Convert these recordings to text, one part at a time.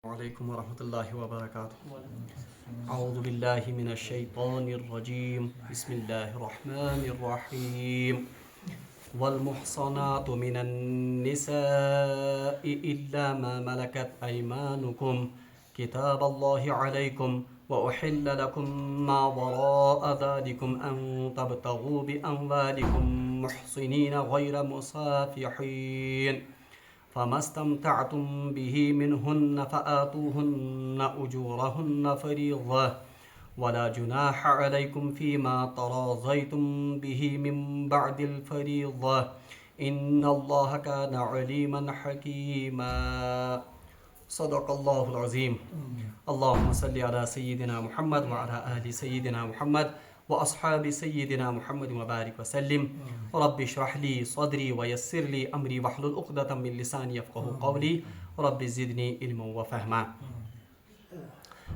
عليكم ورحمة الله وبركاته. أعوذ بالله من الشيطان الرجيم. بسم الله الرحمن الرحيم. والمحصنات من النساء إلا ما ملكت أيمانكم كتاب الله عليكم وأحل لكم ما وراء ذلكم أن تبتغوا بأموالكم محصنين غير مصافحين فما استمتعتم به منهن فآتوهن أجورهن فريضة ولا جناح عليكم فيما تراضيتم به من بعد الفريضة إن الله كان عليما حكيما. صدق الله العظيم. اللهم صل على سيدنا محمد وعلى آل سيدنا محمد وأصحاب سيدنا محمد وبارك وسلم. رب اشرح لي صدري ويسر لي أمري واحلل عقدة من لساني يفقهوا قولي رب زدني علما وفهما.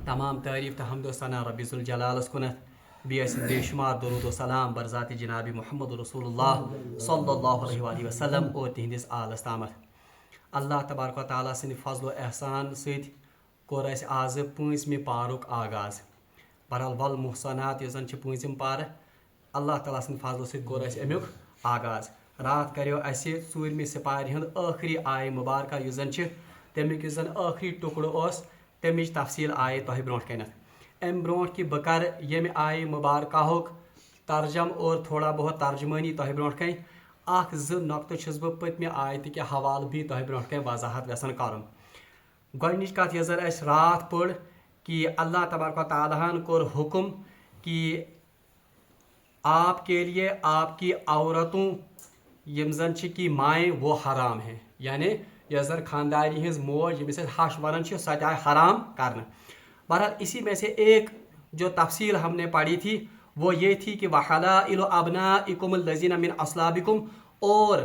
تمام تعریف تو حمد و ثنا رب ذوالجلالس کنت بیس بے شمار درود و سلام بر ذات جناب محمد رسول اللہ صلی اللہ علیہ وآلہ وسلم اور تہندس آلس تامت. اللہ تبارک و تعالیٰ سند فضل و احسان ست کور اس آز پانژمہ پارک آغاز. بہرحال والمحصنات یس زن پانژم پار اللہ تعالیٰ سند فضل ست کور اس امیک آغاز. رات کریو اس ژوٗرمہِ سپارِ ہُنٛد ٲخری آیہِ مبارکہ یُس زن تمیُک یُس زن ٲخری ٹُکڑٕ اوس تمِچ تفصیل آیہِ تۄہہِ برونٛٹھ کنیتھ. امہِ برونٛٹھ کہ بہٕ کرٕ ییٚمہِ آیہِ مبارکاہُک ترجم اور تھوڑا بہت ترجمٲنی تۄہہِ برونٛٹھ کَنۍ اکھ زٕ نۄقطہٕ چھُس بہٕ پٔتمہِ آیتہِ کہِ حوالہٕ بھی تۄہہِ برونٛٹھ کَنۍ وضاحت یژھان کرُن. گۄڈنِچ کتھ یۄس زن اسہِ رات پٔر کہ اللہ تبارک و تعالیٰ ہن کوٚر حکم کہ آپ کے لیے آپ کی عورتوں یم زن کہ مائیں وہ حرام ہیں. یعنی یس زن خانداری ہز موج یمس ہش ونان سہ تہ آئی حرام کرنا. بہرحال اسی میں سے ایک جو تفصیل ہم نے پڑھی تھی وہ یہ تھی کہ وحلائل ابنائکم الذین من اصلابکم، اور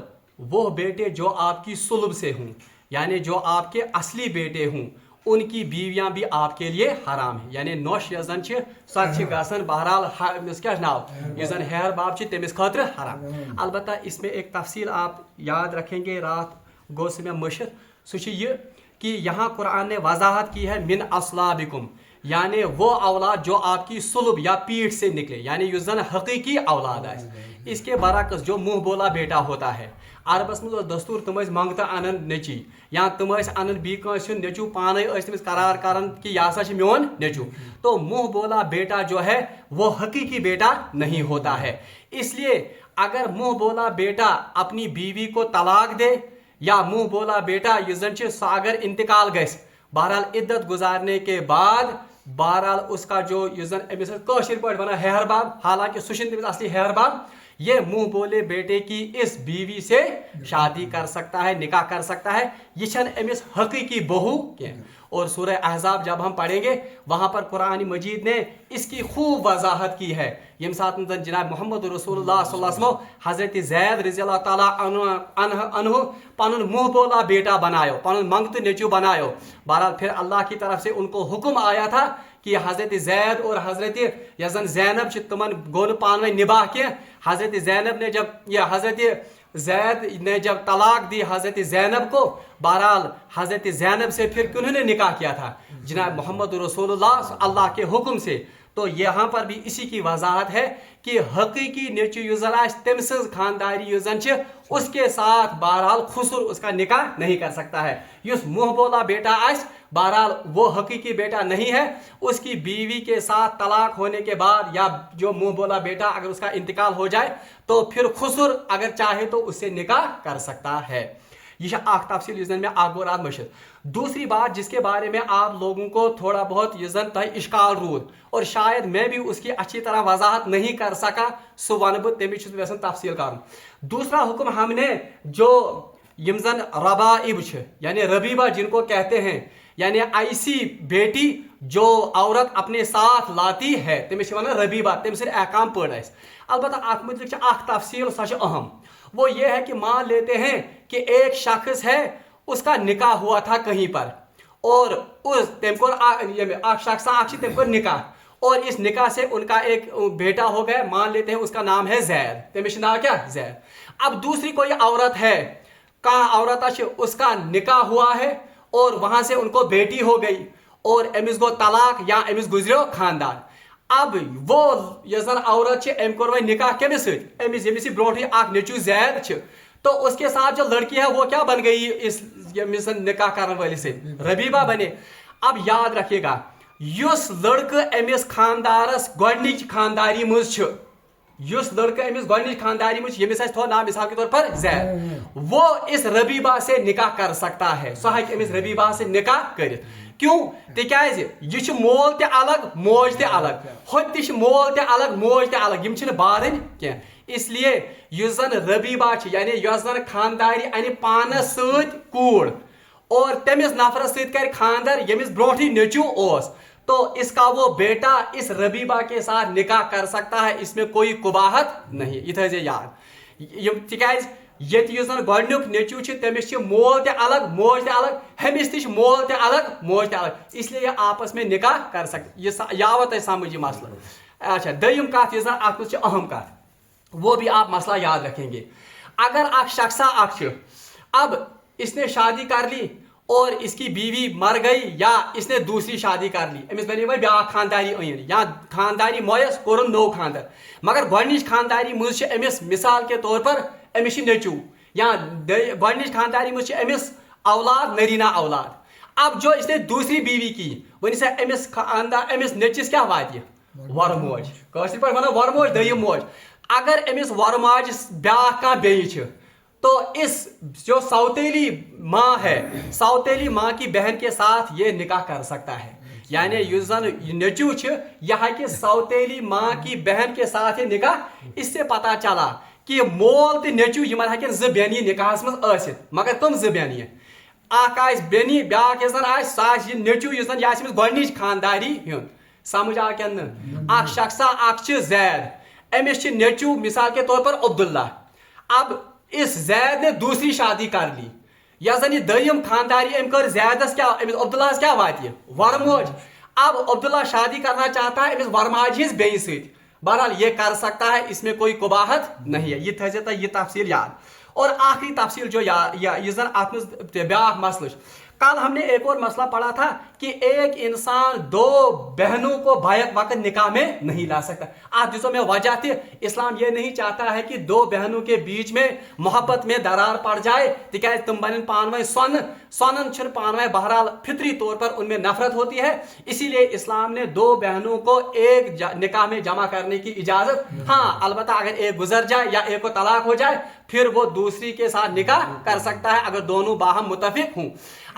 وہ بیٹے جو آپ کی صلب سے ہوں یعنی جو آپ کے اصلی بیٹے ہوں ان کی بیویاں بھی آپ کے لیے حرام ہیں. یعنی نوش یس زن سہ گھن بہرحال امس کیا ناو یس زن ہیر باب تمس خاطر حرام. البتہ اس میں ایک تفصیل آپ یاد رکھیں گے، رات گو سے میں مشت سہ یہ کہ یہاں قرآن نے وضاحت کی ہے من اصلابکم، یعنی وہ اولاد جو آپ کی صلب یا پیٹھ سے نکلے، یعنی یس زن حقیقی اولاد ہے. اس کے برعکس جو منہ بولا بیٹا ہوتا ہے، عربس مز دستور تم منگتہ انن نیچی یا تم انن بی کن نیچو پانے تمس قرار کران کہ یہ ہسا میون نیچو. تو منہ بولا بیٹا جو ہے وہ حقیقی بیٹا نہیں ہوتا ہے. اس لیے اگر منہ بولا بیٹا اپنی بیوی کو طلاق دے یا منہ بولا بیٹا یہ زن سہ اگر انتقال گھس، بہرحال عدت گزارنے کے بعد بہرحال اس کا جو یہ زن امس کاشر پہ ونان ہیر باب، حالانکہ سہ تمس اصلی ہیر باب، یہ منہ بولے بیٹے کی اس بیوی سے شادی کر سکتا ہے، نکاح کر سکتا ہے. یہ چھن امس حقیقی بہو کی. اور سورہ احزاب جب ہم پڑھیں گے وہاں پر قرآن مجید نے اس کی خوب وضاحت کی ہے. یم سات جناب محمد رسول اللہ صلی اللہ علیہ وسلم حضرت زید رضی اللہ تعالیٰ عنہ پن منہ بولا بیٹا بنایو، پن منگت نیچو بنایو. بہرحال پھر اللہ کی طرف سے ان کو حکم آیا تھا کہ حضرت زید اور حضرت یزن زینب تمن گو پانو نباہ کی. حضرت زینب نے جب یہ حضرت زید نے جب طلاق دی حضرت زینب کو، بہرحال حضرت زینب سے پھر کنہوں نے نکاح کیا تھا؟ جناب محمد رسول اللہ کے حکم سے. تو یہاں پر بھی اسی کی وضاحت ہے کہ حقیقی نیچو یوزن تم سز خانداری یوزن اس کے ساتھ بہرحال خسر اس کا نکاح نہیں کر سکتا ہے. یس منہ بولا بیٹا آس بہرحال وہ حقیقی بیٹا نہیں ہے. اس کی بیوی کے ساتھ طلاق ہونے کے بعد یا جو منہ بولا بیٹا اگر اس کا انتقال ہو جائے تو پھر خسر اگر چاہے تو اس سے نکاح کر سکتا ہے. یہ اخ تفصیل یس میں اخ گو رات مشت. دوسری بات جس کے بارے میں آپ لوگوں کو تھوڑا بہت یس زن تہ اشکال رود اور شاید میں بھی اس کی اچھی طرح وضاحت نہیں کر سکا، سہ ون بہ تمچ یژھان تفصیل کرن. دوسرا حکم ہم نے جو یم زن ربائب یعنی ربیبہ جن کو کہتے ہیں، یعنی ایسی بیٹی جو عورت اپنے ساتھ لاتی ہے تمس ونان ربیبہ، تم سے احکام پڑ اس. البتہ ات متعلق اخ تفصیل سہ اہم، وہ یہ ہے کہ مان لیتے ہیں کہ ایک شخص ہے اس کا نکاح ہوا تھا کہیں پر اور تم کو شخص تم کو نکاح اور اس نکاح سے ان کا ایک بیٹا ہو گیا، مان لیتے ہیں اس کا نام ہے زید، تمس نام کیا زید. اب دوسری کوئی عورت ہے، کہاں عورت اس کا نکاح ہوا ہے اور وہاں سے ان کو بیٹی ہو گئی اور امس گو طلاق یا امس گزریو خاندان. اب وہ یس زن عورت ام کور وی نکاح کمس ست امس یمس برونٹھے اخ نیچو زید تو اس کے ساتھ جو لڑکی ہے وہ کیا بن گئی اس یمس نکاح کرنے والے سے ربیبہ بنے. اب یاد رکھیے گا یس لڑکہ امس خاندارس گۄڈنِچ خانداری مز یس لڑکہ امس گۄڈنِچ خانداری مز یمس تھو نام مثال کے طور پر زید وہ اس ربیبہ سے نکاح کر سکتا ہے. سو ہیکہ امس ربیبہ سے نکاح کرت. کیوں تکیاز یہ مول تہ الگ موج تہ الگ ہوت تہ مول تہ الگ موج تہ الگ یم چھن بارن کی. اس لیے یس زن ربیبہ یعنی یس زن خانداری ان پانس ست کوڑ اور تمس نفرس ست کر خاندر یمس برونٹھی نیچو اوس تو اس کا وہ بیٹا اس ربیبہ کے ساتھ نکاح کر سکتا ہے. اس میں کوئی قباحت نہیں. یہ تھے یاد تکیاز یت یس زن گۄڈنیُک نیچو تمس چھ مول تہ الگ موج تہ الگ ہمس تہ مول تہ الگ موج تہ الگ. اس لیے یہ آپس میں نکاح کر سکتے. یہ آو تہ سمجھ یہ مسئلہ. اچھا دویم کت یس زن ات اہم کت وہ بھی آپ مسئلہ یاد رکھیں گے. اگر اخ شخصا اخ اب اس نے شادی کر لی اور اس کی بیوی مر گئی یا اس نے دوسری شادی کر لی امس بنے وی بیا خانداری این یا خانداری مویس کورن نو خاندر مگر گۄڈنِچ خانداری مز امس مثال کے طور پر امس نیچو یا گۄڈنِچ خانداری مز امس اولاد نرینہ اولاد. اب جو اس نے دوسری بیوی کی ون سا امس خاندار امس نیچس کیا وات ورموج کاشر پہ ونان ورموج دویم موج. اگر امس ورماج بیاکھ کانٛہہ بیٚیہِ تو اس جو سوتیلی ماں ہے سوتیلی ماں کی بہن کے ساتھ یہ نکاح کر سکتا ہے. یعنی یس زن نیچو یہ ہیکہ سوتیلی ماں کی بہن کے ساتھ یہ نکاح. اس سے پتہ چلا کہ مول تو نیچو یمن ہیکن زٕ بیٚنہِ نکاحس مز ٲسِتھ مگر کم زٕ بیٚنہِ اکھ آسہِ بیٚنہِ بیاکھ یس زن آسہِ سۄ آسہِ یہ نیچو یس زن یہ آسہِ أمِس گۄڈنِچ خانداری ہُنٛد. سمجھ آو کِنہٕ نہٕ. اکھ شخصا اکھ چھ زید امس چھ نیچو مثال کے طور پر عبداللہ. اب اس زید نے دوسری شادی کر لی یا زن یہ دویم خانداری ام کر زیدس کیا امس عبداللہ کیا وات ورموج. اب عبداللہ شادی کرنا چاہتا ہے امس ورماج ہز بیٚیہِ سۭتۍ. بہرحال یہ کر سکتا ہے. اس میں کوئی قباحت نہیں ہے. یہ تھا یہ تفصیل یاد. اور آخری تفصیل جو یہ زن ات مز بیاکھ مسئلہ کل ہم نے ایک اور مسئلہ پڑھا تھا کہ ایک انسان دو بہنوں کو بیک وقت نکاح میں نہیں لا سکتا. آپ جسوں میں وجہ تھی اسلام یہ نہیں چاہتا ہے کہ دو بہنوں کے بیچ میں محبت میں درار پڑ جائے تکیاز تم بنن پانویں سونن چھن پانویں بہرحال فطری طور پر ان میں نفرت ہوتی ہے. اسی لیے اسلام نے دو بہنوں کو ایک نکاح میں جمع کرنے کی اجازت. ہاں البتہ اگر ایک گزر جائے یا ایک کو طلاق ہو جائے پھر وہ دوسری کے ساتھ نکاح کر سکتا ہے اگر دونوں باہم متفق ہوں.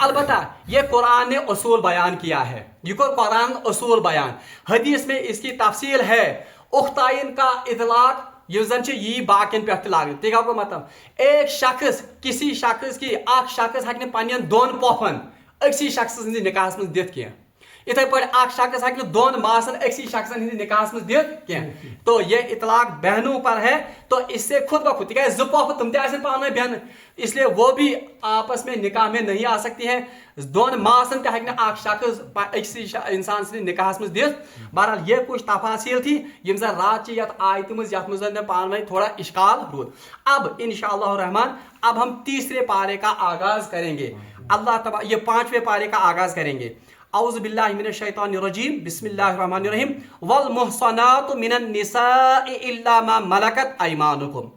البتہ یہ قرآن نے اصول بیان کیا ہے. یہ قرآن اصول بیان حدیث میں اس کی تفصیل ہے. اختائن کا اطلاق یہ زن یہ باقین پہ لاگن دیکھا کو مطلب ایک شخص کسی شخص کی اخ شخص ہیکہ پنن دون پوفن اکسی شخص ہندِ نکاحس مز دِتھ کینٛہہ. اتھے پہ اخ شخص ہیکہ دون ماسن اکسی شخصن ہندِ نکاحس مز دِتھ کینٛہہ. تو یہ اطلاق بہنوں پر ہے. تو اس سے خود بخود تکیاز زٕ پوفہٕ تم تہِ آسن پانوے بہن اس لیے وہ بھی آپس میں نکاح میں نہیں آ سکتی ہیں. دون ماسن تہ ہیکہ اخ شخص اکسی انسان سندِ نکاحس مز دِتھ. بہرحال یہ کچھ تفاصیل تھی یم زن رات چہ یتھ آیت مز یتھ مز پانوے تھوڑا اشکال رود. اب انشاءاللہ الرحمن اب ہم تیسرے پارے کا آغاز کریں گے. اللہ یہ پانچویں پارے کا آغاز کریں گے. اعوذ باللہ من الشیطان الرجیم بسم اللہ الرحمن الرحیم والمحصنات من النساء الا ما ملکت ایمانکم.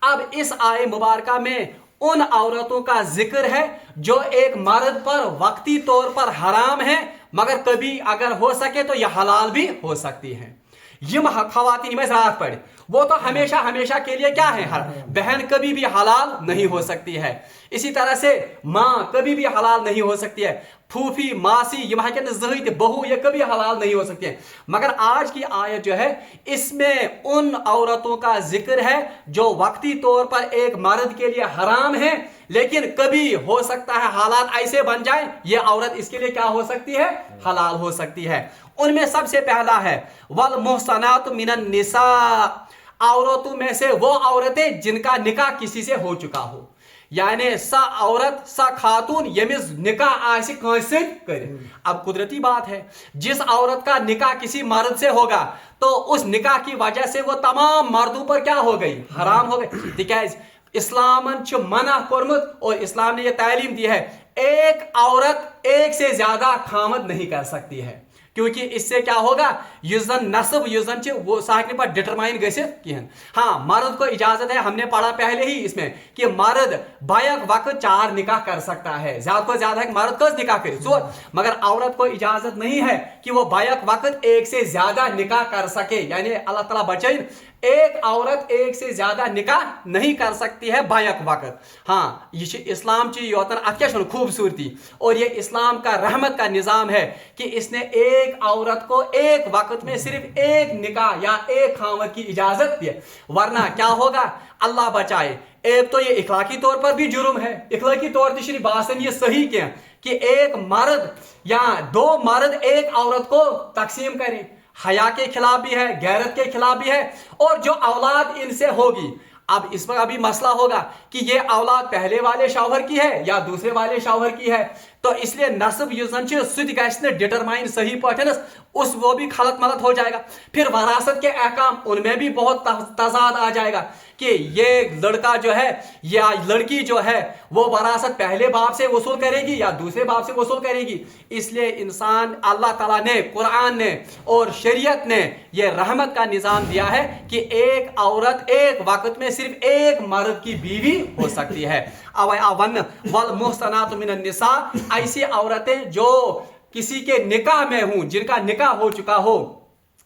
اب اس آیے مبارکہ میں ان عورتوں کا ذکر ہے جو ایک مرد پر وقتی طور پر حرام ہے مگر کبھی اگر ہو سکے تو یہ حلال بھی ہو سکتی ہیں. یم خواتین رات پڑ وہ تو ہمیشہ ہمیشہ کے لیے کیا ہے بہن کبھی بھی حلال نہیں ہو سکتی ہے. اسی طرح سے ماں کبھی بھی حلال نہیں ہو سکتی ہے. پھوپھی ماسی یہ زہید بہو یہ کبھی حلال نہیں ہو سکتی ہے. مگر آج کی آیت جو ہے اس میں ان عورتوں کا ذکر ہے جو وقتی طور پر ایک مرد کے لیے حرام ہے لیکن کبھی ہو سکتا ہے حالات ایسے بن جائیں یہ عورت اس کے لیے کیا ہو سکتی ہے حلال ہو سکتی ہے. ان میں سب سے پہلا ہے والمحصنات من النساء. عورتوں میں سے وہ عورتیں جن کا نکاح کسی سے ہو چکا ہو. یعنی سا عورت سا خاتون یمس نکاح آسہِ کٲنٛسہِ سۭتۍ کٔرِتھ. اب قدرتی بات ہے جس عورت کا نکاح کسی مرد سے ہوگا تو اس نکاح کی وجہ سے وہ تمام مردوں پر کیا ہو گئی حرام ہو گئی. تکیاز اسلامن چھ منع کورمت اور اسلام نے یہ تعلیم دی ہے ایک عورت ایک سے زیادہ خامد نہیں کر سکتی ہے، کیونکہ اس سے کیا ہوگا، یزن نصب یزن وہ ساکنے پر ڈٹرمائن گژھت کہین۔ ہاں مرد کو اجازت ہے، ہم نے پڑھا پہلے ہی اس میں کہ مرد بیک وقت 4 نکاح کر سکتا ہے، زیادہ کو زیادہ ہے مرد کس نکاح کرے 4، مگر عورت کو اجازت نہیں ہے کہ وہ بیک وقت ایک سے زیادہ نکاح کر سکے، یعنی اللہ تعالیٰ بچائیں، ایک عورت ایک سے زیادہ نکاح نہیں کر سکتی ہے بیک وقت۔ ہاں یہ اسلام چی یوتن ات کیا خوبصورتی، اور یہ اسلام کا رحمت کا نظام ہے کہ اس نے ایک عورت کو ایک وقت میں صرف ایک نکاح یا ایک خامد کی اجازت دی، ورنہ کیا ہوگا اللہ بچائے، ایک تو یہ اخلاقی طور پر بھی جرم ہے، اخلاقی طور پر شری باسن یہ صحیح کیا کہ ایک مرد یا 2 مرد ایک عورت کو تقسیم کریں، حیا کے خلاف بھی ہے، غیرت کے خلاف بھی ہے، اور جو اولاد ان سے ہوگی، اب اس پر ابھی مسئلہ ہوگا کہ یہ اولاد پہلے والے شوہر کی ہے یا دوسرے والے شوہر کی ہے، تو اس لیے نصب یزن سد گھن ڈٹرمائن صحیح پاٹھنس اس وہ بھی خلط ملط ہو جائے گا۔ پھر وراثت کے احکام ان میں بھی بہت تضاد آ جائے گا کہ یہ لڑکا جو ہے یا لڑکی جو ہے وہ وراثت پہلے باپ سے وصول کرے گی یا دوسرے باپ سے وصول کرے گی۔ اس لیے انسان اللہ تعالیٰ نے، قرآن نے اور شریعت نے یہ رحمت کا نظام دیا ہے کہ ایک عورت ایک وقت میں صرف ایک مرد کی بیوی ہو سکتی ہے۔ والمحصنات من النساء، ایسی عورتیں جو کسی کے نکاح میں ہوں، جن کا نکاح ہو چکا ہو،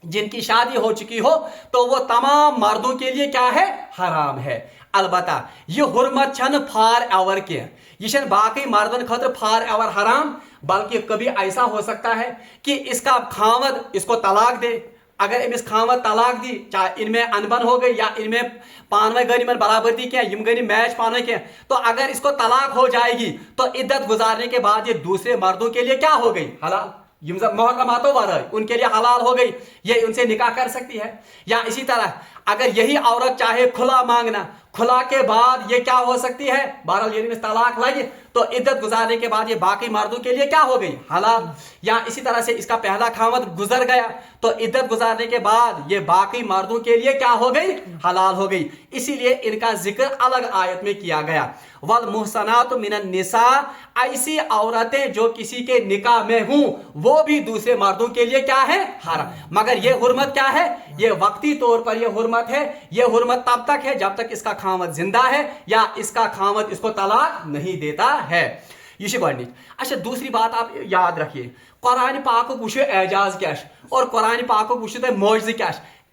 جن کی شادی ہو چکی ہو، تو وہ تمام مردوں کے لیے کیا ہے، حرام ہے۔ البتہ یہ حرمت چھن فار ایور کی، یہ چھن باقی مردن خاطر فار ایور حرام، بلکہ کبھی ایسا ہو سکتا ہے کہ اس کا خاوند اس کو طلاق دے۔ اگر امس خاوند طلاق دی، چاہے ان میں انبن ہو گئی یا ان میں پانوے گئی برابردی کیا، یم گئی میچ پانوے کیا، تو اگر اس کو طلاق ہو جائے گی تو عدت گزارنے کے بعد یہ دوسرے مردوں کے لیے کیا ہو گئی، حلال، محرماتوں ورائے ان کے لیے حلال ہو گئی، یہ ان سے نکاح کر سکتی ہے۔ یا اسی طرح اگر یہی عورت چاہے کھلا مانگنا، کھلا کے بعد یہ کیا ہو سکتی ہے، بہرحال یہ طلاق لگے تو عدت گزارنے کے بعد یہ باقی مردوں کے لیے کیا ہو گئی، حلال۔ یا اسی طرح سے اس کا پہلا خاوند گزر گیا تو عدت گزارنے کے بعد یہ باقی مردوں کے لیے کیا ہو گئی، حلال ہو گئی۔ اسی لیے ان کا ذکر الگ آیت میں کیا گیا۔ والمحصنات من النساء، ایسی عورتیں جو کسی کے نکاح میں ہوں وہ بھی دوسرے مردوں کے لیے کیا ہے، حرام۔ مگر یہ حرمت کیا ہے، یہ وقتی طور پر یہ حرمت ہے، یہ حرمت تب تک ہے جب تک اس کا خاوند زندہ ہے یا اس کا خاوند اس کو طلاق نہیں دیتا ہے۔ یہ گۄڈنِچ۔ اچھا دوسری بات آپ یاد رکھیے، قرآن پاک وچھو اعجاز کیا اور قرآن پاک وچھو تُہۍ معجزہ کیا،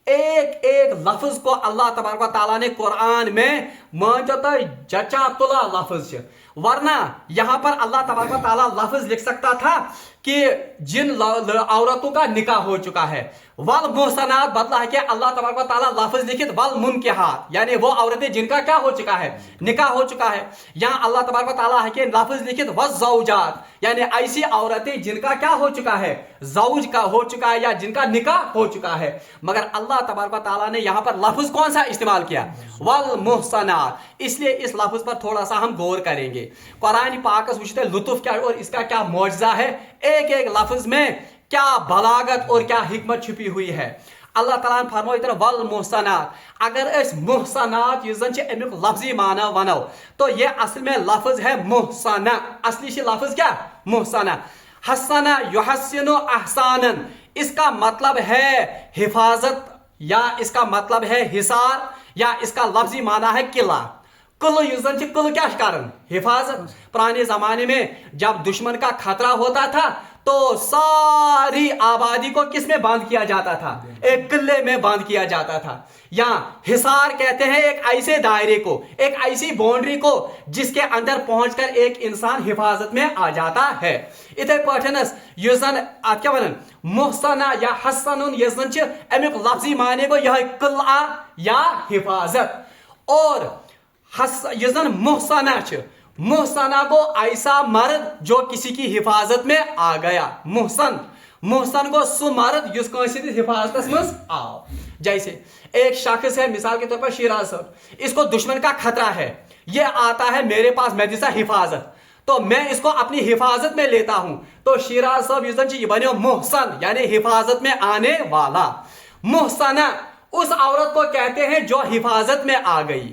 ایک ایک لفظ کو اللہ تبارک و تعالیٰ نے قرآن میں مانتے تو جچا تلا لفظ، ورنہ یہاں پر اللہ تبارک و تعالیٰ لفظ لکھ سکتا تھا کہ جن عورتوں کا نکاح ہو چکا ہے، والمحصنات بدلا ہے کہ اللہ تبارک و تعالیٰ لفظ لکھت والمنکحات، یعنی وہ عورتیں جن کا کیا ہو چکا ہے، نکاح ہو چکا ہے۔ یہاں اللہ تبارک و تعالیٰ ہے کہ لفظ لکھت والزوجات، یعنی ایسی عورتیں جن کا کیا ہو چکا ہے، زوج کا ہو چکا ہے یا جن کا نکاح ہو چکا ہے، مگر اللہ تبارک و تعالیٰ نے یہاں پر لفظ کون سا استعمال کیا، والمحصنات۔ اس لیے اس لفظ پر تھوڑا سا ہم غور کریں گے۔ قرآن پاک وچھتے لطف کیا اور اس کا کیا معجزہ ہے، ایک ایک لفظ میں کیا بلاغت اور کیا حکمت چھپی ہوئی ہے۔ اللہ تعالیٰ نے فرمایا ادھر والمحصنات، اگر اس محصنات یہ زن امیک لفظی معنی ونو تو یہ اصل میں لفظ ہے محصنہ، اصلی سے لفظ کیا، محصنہ۔ حسنہ یحسن احسانا، اس کا مطلب ہے حفاظت یا اس کا مطلب ہے حصار یا اس کا لفظی معنی ہے قلعہ۔ قلعہ یہ زن قلعہ کیا کرن، حفاظت۔ پرانے زمانے میں جب دشمن کا خطرہ ہوتا تھا تو ساری آبادی کو کس میں بند کیا جاتا تھا، ایک قلعے میں بند کیا جاتا تھا۔ یا حصار کہتے ہیں ایک ایسے دائرے کو، ایک ایسی باؤنڈری کو جس کے اندر پہنچ کر ایک انسان حفاظت میں آ جاتا ہے۔ اتھے پاٹھنس یہ زن ات کیا ونن محصنہ یا حسن، یہ زن امیک لفظی معنی کو یہ قلعہ یا حفاظت۔ اور یہ زن محصنہ محصنہ کو ایسا مرد جو کسی کی حفاظت میں آ گیا، محسن کو سو مرد جس کو حفاظت میں آؤ۔ جیسے ایک شخص ہے مثال کے طور پر شیراز صاحب، اس کو دشمن کا خطرہ ہے، یہ آتا ہے میرے پاس میں جیسا حفاظت، تو میں اس کو اپنی حفاظت میں لیتا ہوں، تو شیراز صاحب یہ بنے محسن یعنی حفاظت میں آنے والا۔ محسنہ اس عورت کو کہتے ہیں جو حفاظت میں آ گئی۔